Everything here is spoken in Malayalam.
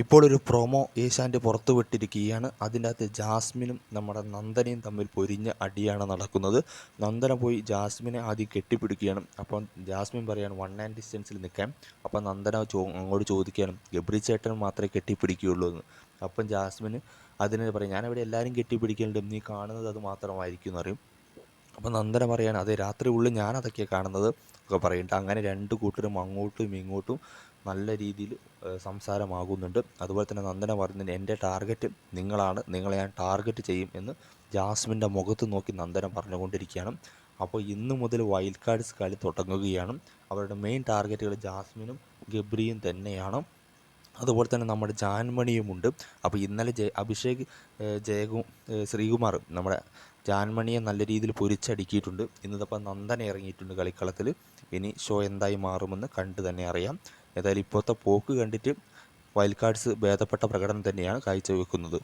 ഇപ്പോൾ ഒരു പ്രൊമോ ഏഷ്യാനെറ്റ് പുറത്തു വിട്ടിരിക്കുകയാണ്. അതിൻ്റെ അകത്ത് ജാസ്മിനും നമ്മുടെ നന്ദനയും തമ്മിൽ പൊരിഞ്ഞ അടിയാണ് നടക്കുന്നത്. നന്ദന പോയി ജാസ്മിനെ ആദ്യം കെട്ടിപ്പിടിക്കുകയാണ്. അപ്പം ജാസ്മിൻ പറയാണ് 1 hand ഡിസ്റ്റൻസിൽ നിൽക്കാൻ. അപ്പം നന്ദന അങ്ങോട്ട് ചോദിക്കുകയാണ്, ഗബ്രി ചേട്ടൻ മാത്രമേ കെട്ടിപ്പിടിക്കുകയുള്ളൂ എന്ന്. അപ്പം ജാസ്മിന് അതിന് പറയും, ഞാനവിടെ എല്ലാവരും കെട്ടിപ്പിടിക്കുന്നുണ്ട്, നീ കാണുന്നത് അത് മാത്രമായിരിക്കും എന്ന് പറയും. അപ്പം നന്ദന പറയാണ്, അതെ രാത്രി ഉള്ളിൽ ഞാനതൊക്കെയാണ് കാണുന്നത് ഒക്കെ പറയുന്നുണ്ട്. അങ്ങനെ രണ്ട് കൂട്ടരും അങ്ങോട്ടും ഇങ്ങോട്ടും നല്ല രീതിയിൽ സംസാരമാകുന്നുണ്ട്. അതുപോലെ തന്നെ നന്ദന പറയുന്നുണ്ട്, എൻ്റെ ടാർഗറ്റ് നിങ്ങളാണ്, നിങ്ങളെ ഞാൻ ടാർഗറ്റ് ചെയ്യും എന്ന് ജാസ്മിൻ്റെ മുഖത്ത് നോക്കി നന്ദന പറഞ്ഞുകൊണ്ടിരിക്കുകയാണ്. അപ്പോൾ ഇന്ന് മുതൽ വൈൽഡ് കാർഡ്സ് കളി തുടങ്ങുകയാണ്. അവരുടെ മെയിൻ ടാർഗറ്റുകൾ ജാസ്മിനും ഗബ്രിയും തന്നെയാണ്. അതുപോലെ തന്നെ നമ്മുടെ ജാൻമണിയുമുണ്ട്. അപ്പോൾ ഇന്നലെ അഭിഷേക് ശ്രീകുമാർ നമ്മുടെ ജാൻമണിയെ നല്ല രീതിയിൽ പൊരിച്ചടുക്കിയിട്ടുണ്ട്. ഇന്നിപ്പോൾ നന്ദന ഇറങ്ങിയിട്ടുണ്ട് കളിക്കളത്തിൽ. ഇനി ഷോ എന്തായി മാറുമെന്ന് കണ്ടു തന്നെ അറിയാം. ഏതായാലും ഇപ്പോഴത്തെ പോക്ക് കണ്ടിട്ട് വൈൽഡ് കാർഡ്സ് ഭേദപ്പെട്ട പ്രകടനം തന്നെയാണ് കാഴ്ചവെക്കുന്നത്.